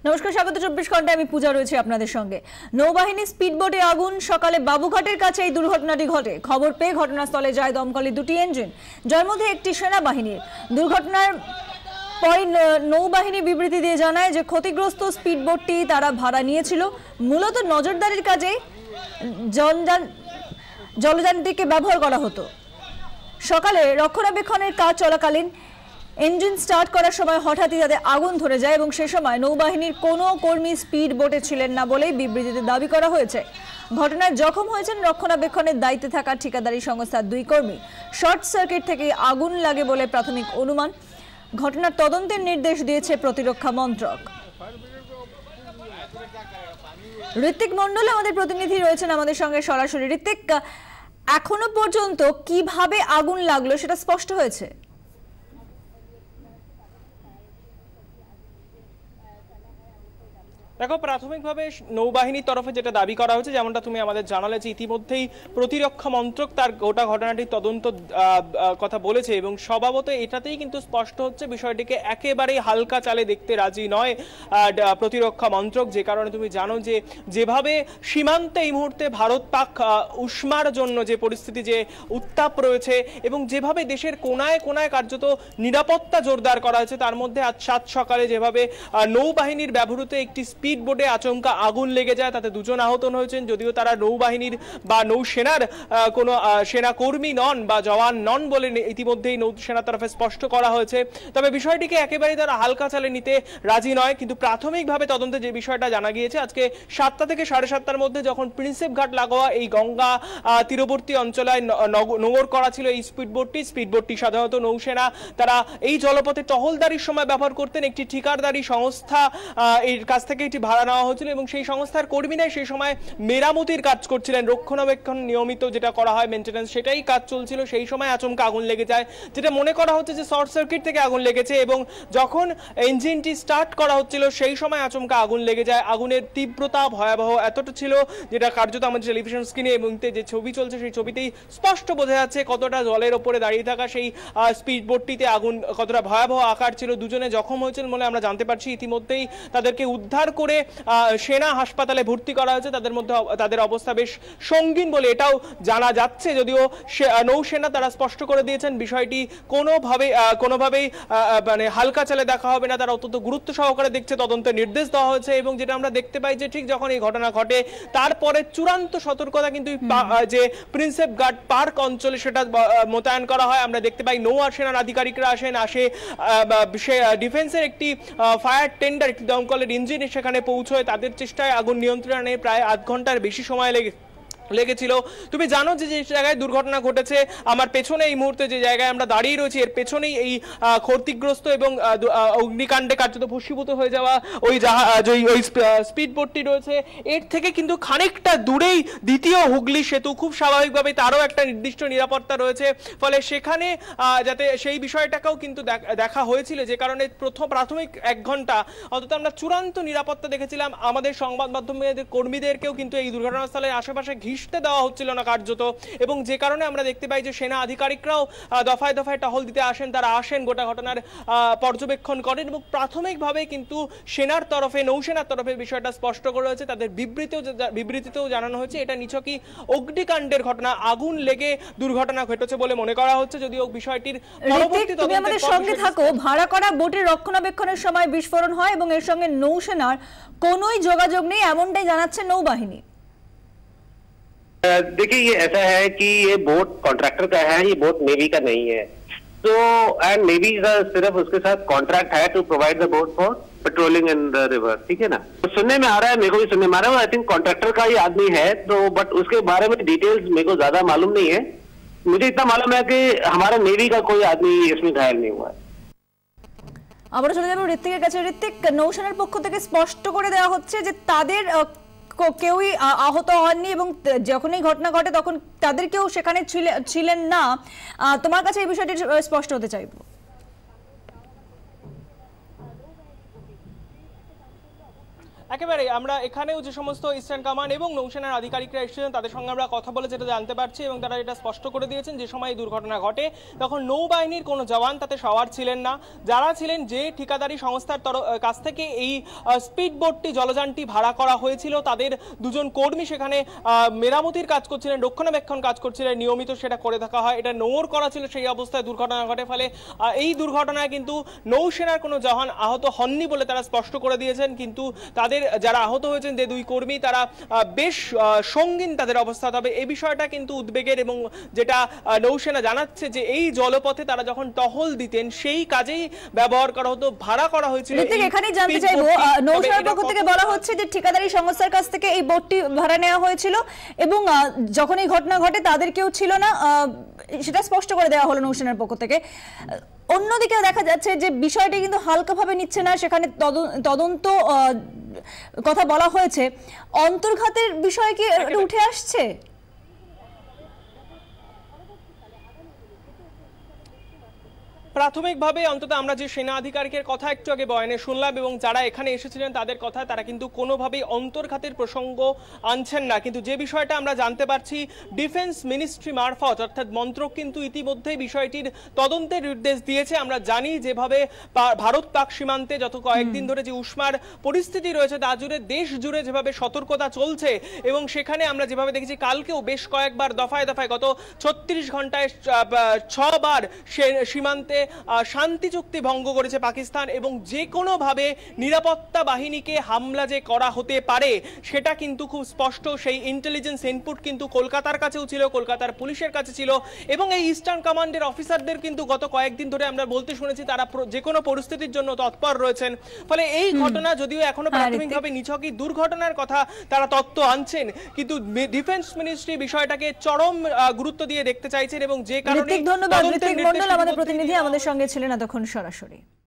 নমস্কার, স্বাগত 24 ঘন্টায়। আমি পূজা রয়েছে আপনাদের সঙ্গে। নৌবাহিনী স্পিডবোটে আগুন, সকালে বাবুঘাটের কাছে এই দুর্ঘটনাটি ঘটে। খবর পেয়ে ঘটনাস্থলে যায় দমকলের দুটি ইঞ্জিন, যার মধ্যে একটি সেনাবাহিনীর। দুর্ঘটনার পরে নৌবাহিনী বিবৃতি দিয়ে জানায় যে ক্ষতিগ্রস্ত স্পিডবোটটি তারা ভাড়া নিয়েছিল, মূলত নজরদারির কাজে জলযানটিকে ব্যবহার করা হতো। সকালে রক্ষণাবেক্ষণের কাজ চলাকালীন ইঞ্জিন স্টার্ট করার সময় হঠাৎই তাদের আগুন ধরে যায় এবং সে সময় নৌবাহিনীর কোনো কর্মী স্পিড বোটে ছিলেন না বলেই বিবৃতিতে দাবি করা হয়েছে। ঘটনায় জখম হয়েছেন রক্ষণাবেক্ষণের দায়িত্বে থাকা ঠিকাদারি সংস্থার 2 কর্মী। শর্ট সার্কিট থেকে আগুন লাগে বলে প্রাথমিক অনুমান। ঘটনার তদন্তের নির্দেশ দিয়েছে প্রতিরক্ষা মন্ত্রক। ঋত্বিক মণ্ডল আমাদের প্রতিনিধি রয়েছেন আমাদের সঙ্গে সরাসরি। ঋত্বিক, এখনো পর্যন্ত কিভাবে আগুন লাগলো সেটা স্পষ্ট হয়েছে? দেখো, প্রাথমিকভাবে নৌবাহিনীর তরফে যেটা দাবি করা হয়েছে, যেমনটা তুমি আমাদের জানালে, যে ইতিমধ্যেই প্রতিরক্ষা মন্ত্রক তার গোটা ঘটনাটির তদন্ত কথা বলেছে এবং স্বভাবত এটাতেই কিন্তু স্পষ্ট হচ্ছে বিষয়টিকে একেবারেই হালকা চালে দেখতে রাজি নয় প্রতিরক্ষা মন্ত্রক। যে কারণে তুমি জানো যে যেভাবে সীমান্তে এই মুহূর্তে ভারত পাক উষ্মার জন্য যে পরিস্থিতি, যে উত্তাপ রয়েছে এবং যেভাবে দেশের কোনায় কোনায় কার্যত নিরাপত্তা জোরদার করা হয়েছে, তার মধ্যে আজ 7 সকালে যেভাবে নৌবাহিনীর ব্যবহৃত একটি স্পিডবোটে আচমকা আগুন লেগে যায়, তাতে 2 জন আহত হয়েছেন। যদিও তারা নৌবাহিনীর বা নৌসেনার কোনো সেনাকর্মী নন বা জওয়ান নন বলে ইতিমধ্যেই নৌসেনার তরফে স্পষ্ট করা হয়েছে, তবে বিষয়টিকে একেবারেই তারা হালকা চালে নিতে রাজি নয়। কিন্তু প্রাথমিকভাবে তদন্তে যে বিষয়টা জানা গিয়েছে, আজকে 7টা থেকে 7:30টার মধ্যে যখন প্রিন্সেপ ঘাট লাগোয়া এই গঙ্গা তীরবর্তী অঞ্চলে নোঙর করা ছিল এই স্পিডবোটটি সাধারণত নৌসেনা তারা এই জলপথে টহলদারির সময় ব্যবহার করতেন। একটি ঠিকাদারি সংস্থা এর কাছ থেকে এটি ভাড়া নেওয়া হয়েছিল এবং সেই সংস্থার কর্মীরা সেই সময় মেরামতির কাজ করছিলেন, রক্ষণাবেক্ষণ নিয়মিত যেটা করা হয় মেইনটেনেন্স, সেটাই কাজ চলছিল। সেই সময় আচমকা আগুন লেগে যায়, যেটা মনে করা হচ্ছে যে শর্ট সার্কিট থেকে আগুন লেগেছে এবং যখন ইঞ্জিনটি স্টার্ট করা হচ্ছিল সেই সময় আচমকা আগুন লেগে যায়। আগুনের তীব্রতা ভয়াবহ এতটা ছিল যেটা কার্যত আমাদের টেলিভিশন স্ক্রিনে এবং যে ছবি চলছে সেই ছবিতেই স্পষ্ট বোঝা যাচ্ছে কতটা জলের ওপরে দাঁড়িয়ে থাকা সেই স্পিডবোটটিতে আগুন কতটা ভয়াবহ আকার ছিল। 2 জনে জখম হয়েছেন বলে আমরা জানতে পারছি। ইতিমধ্যেই তাদেরকে উদ্ধার করে সেনা হাসপাতালে ভর্তি করা হয়েছে। তাদের অবস্থা বেশ সঙ্গীন বলে এটাও জানা যাচ্ছে, যদিও নৌসেনা তারা স্পষ্ট করে দিয়েছেন বিষয়টি কোনোভাবেই মানে হালকা চালে দেখা হবে না, তারা অত্যন্ত গুরুত্ব সহকারে দেখছে, তদন্তের নির্দেশ দেওয়া হয়েছে। এবং যেটা আমরা দেখতে পাই যে ঠিক যখন এই ঘটনা ঘটে তারপরে চূড়ান্ত সতর্কতা কিন্তু যে প্রিন্সেপ ঘাট পার্ক অঞ্চলে সেটা মোতায়েন করা হয়। আমরা দেখতে পাই নৌ সেনার আধিকারিকরা আসে ডিফেন্সের একটি ফায়ার টেন্ডার, একটি দমকলের ইঞ্জিন সেখানে পৌঁছয়। তাদের চেষ্টায় আগুন নিয়ন্ত্রণে প্রায় 8 ঘন্টার বেশি সময় লেগেছিল। তুমি জানো যে জায়গায় দুর্ঘটনা ঘটেছে, আমার পেছনে এই মুহূর্তে যে জায়গায় আমরা দাঁড়িয়ে রয়েছি এর পেছনেই এই ক্ষতিগ্রস্ত এবং অগ্নিকাণ্ডে কার্যত ভস্মীভূত হয়ে যাওয়া ওই স্পিডবোটটি রয়েছে। এর থেকে কিন্তু খানিকটা দূরেই দ্বিতীয় হুগলি সেতু, খুব স্বাভাবিকভাবে তারও একটা নির্দিষ্ট নিরাপত্তা রয়েছে, ফলে সেখানে যাতে সেই বিষয়টাকেও কিন্তু দেখা হয়েছিল, যে কারণে প্রাথমিক 1 ঘন্টা অন্তত আমরা চূড়ান্ত নিরাপত্তা দেখেছিলাম। আমাদের সংবাদ মাধ্যমের কর্মীদেরকেও কিন্তু এই দুর্ঘটনাস্থলের আশেপাশে ঘিসতে দেওয়া হচ্ছিল না কার্যত, এবং যে কারণে আমরা দেখতে পাই যে সেনা আধিকারিকরাও দফায় দফায় টহল দিতে আসেন, তারা আসেন, গোটা ঘটনার পর্যবেক্ষণ করেন এবং প্রাথমিকভাবে কিন্তু সেনার তরফে, নৌসেনার তরফে বিষয়টা স্পষ্ট করা হয়েছে। তাদের বিবৃতিতেও জানানো হয়েছে এটা নিছকই অগ্নিকাণ্ডের ঘটনা, আগুন লেগে দুর্ঘটনা ঘটেছে বলে মনে করা হচ্ছে। যদিও বিষয়টির পরবর্তী তুমি আমাদের সঙ্গে থাকো। ভাড়া করা বোটের রক্ষণাবেক্ষণের সময় বিস্ফোরণ হয় এবং এর সঙ্গে নৌসেনার কোনোই যোগাযোগ নেই, এমনটাই জানাচ্ছে নৌবাহিনী। देखिए, ये ऐसा है कि ये बोट कॉन्ट्रैक्टर का है, ये बोट नेवी का नहीं है। तो एंड नेवी का सिर्फ उसके साथ कॉन्ट्रैक्ट है to provide the boat for patrolling in the river, ठीक है ना। तो सुनने में आ रहा है, मेरे को भी सुनने में आ रहा है, आई थिंक कॉन्ट्रैक्टर का ही आदमी है, तो बट उसके बारे में डिटेल्स मेरे को ज्यादा मालूम नहीं है। मुझे इतना मालूम है कि हमारा नेवी का कोई आदमी इसमें घायल नहीं हुआ है। আমরা চলে যাবো ঋত্বিকের কাছে। ঋত্বিক, নৌসেনার পক্ষ থেকে স্পষ্ট করে দেওয়া হচ্ছে যে তাদের কেউই আহত হননি এবং যখন এই ঘটনা ঘটে তখন তাদের কেউ সেখানে ছিলেন না। তোমার কাছে এই বিষয়টি স্পষ্ট হতে চাইবো। একেবারে আমরা এখানেও যে সমস্ত ইস্টার্ন কমান্ড এবং নৌসেনার আধিকারিকরা এসেছিলেন তাদের সঙ্গে আমরা কথা বলে যেটা জানতে পারছি এবং তারা এটা স্পষ্ট করে দিয়েছেন যে সময় এই দুর্ঘটনা ঘটে তখন নৌবাহিনীর কোনো জওয়ান তাতে সওয়ার ছিলেন না। যারা ছিলেন যে ঠিকাদারি সংস্থার কাছ থেকে এই স্পিড বোটটি জলযানটি ভাড়া করা হয়েছিল তাদের দুজন কর্মী সেখানে মেরামতির কাজ করছিলেন, রক্ষণাবেক্ষণ কাজ করছিলেন, নিয়মিত সেটা করে থাকা হয়, এটা নোঙর করা ছিল, সেই অবস্থায় দুর্ঘটনা ঘটে। ফলে এই দুর্ঘটনায় কিন্তু নৌসেনার কোনো জওয়ান আহত হননি বলে তারা স্পষ্ট করে দিয়েছেন। কিন্তু তাদের যারা আহত হয়েছেন যে দুই কর্মী তারা বেশ সঙ্গীন তাদের অবস্থা। তবে এই বিষয়টা কিন্তু উদ্বেগের এবং যেটা নৌসেনা জানাচ্ছে যে এই জলপথে তারা যখন টহল দিতেন সেই কাজেই ব্যবহার করা হতো, ভাড়া করা হয়েছিল। এখানেই জানতে চাইবো, নৌসেনার পক্ষ থেকে বলা হচ্ছে যে ঠিকাদারি সংস্থার কাছ থেকে এই বোটটি ভাড়া নেওয়া হয়েছিল এবং যখন এই ঘটনা ঘটে তাদের কেউ ছিল না, সেটা স্পষ্ট করে দেওয়া হলো নৌসেনার পক্ষ থেকে। অন্যদিকে দেখা যাচ্ছে যে বিষয়টি কিন্তু হালকাভাবে নিচ্ছে না, সেখানে তদন্ত কথা বলা হয়েছে। অন্তর্ঘাতের বিষয় কি উঠে আসছে? প্রাথমিকভাবে অন্তত আমরা যে সেনা আধিকারিকের কথা একটু আগে বয়ানে শুনলাম এবং যারা এখানে এসেছিলেন তাদের কথা, তারা কিন্তু কোনোভাবেই অন্তর্ঘাতের প্রসঙ্গ আনছেন না। কিন্তু যে বিষয়টা আমরা জানতে পারছি ডিফেন্স মিনিস্ট্রি মারফত অর্থাৎ মন্ত্রক কিন্তু ইতিমধ্যেই বিষয়টির তদন্তের নির্দেশ দিয়েছে। আমরা জানি যেভাবে ভারত পাক সীমান্তে যত কয়েকদিন ধরে যে উষ্মার পরিস্থিতি রয়েছে তা জুড়ে দেশ জুড়ে যেভাবে সতর্কতা চলছে এবং সেখানে আমরা যেভাবে দেখেছি কালকেও বেশ কয়েকবার দফায় দফায় গত 36 ঘন্টায় 6 বার সীমান্তে শান্তি চুক্তি ভঙ্গ করেছে পাকিস্তান এবং যে কোনোভাবে নিরাপত্তা বাহিনীকে হামলা যে করা হতে পারে সেটা কিন্তু খুব স্পষ্ট। সেই ইন্টেলিজেন্স ইনপুট কিন্তু কলকাতার কাছেও ছিল, কলকাতার পুলিশের কাছে ছিল এবং এই ইস্টার্ন কমান্ডের অফিসারদের কিন্তু গত কয়েকদিন ধরে আমরা বলতে শুনেছি তারা যে কোনো পরিস্থিতির জন্য তৎপর রয়েছেন। ফলে এই ঘটনা যদিও এখনো প্রাথমিকভাবে নিছকই দুর্ঘটনার কথা তারা তত্ত্ব আনছেন, কিন্তু ডিফেন্স মিনিস্ট্রি বিষয়টাকে চরম গুরুত্ব দিয়ে দেখতে চাইছেন এবং যে কারণে ধন্যবাদ ঋত্বিক মণ্ডল, আমাদের প্রতিনিধি আমাদের সঙ্গে ছিলেন এতক্ষণ সরাসরি।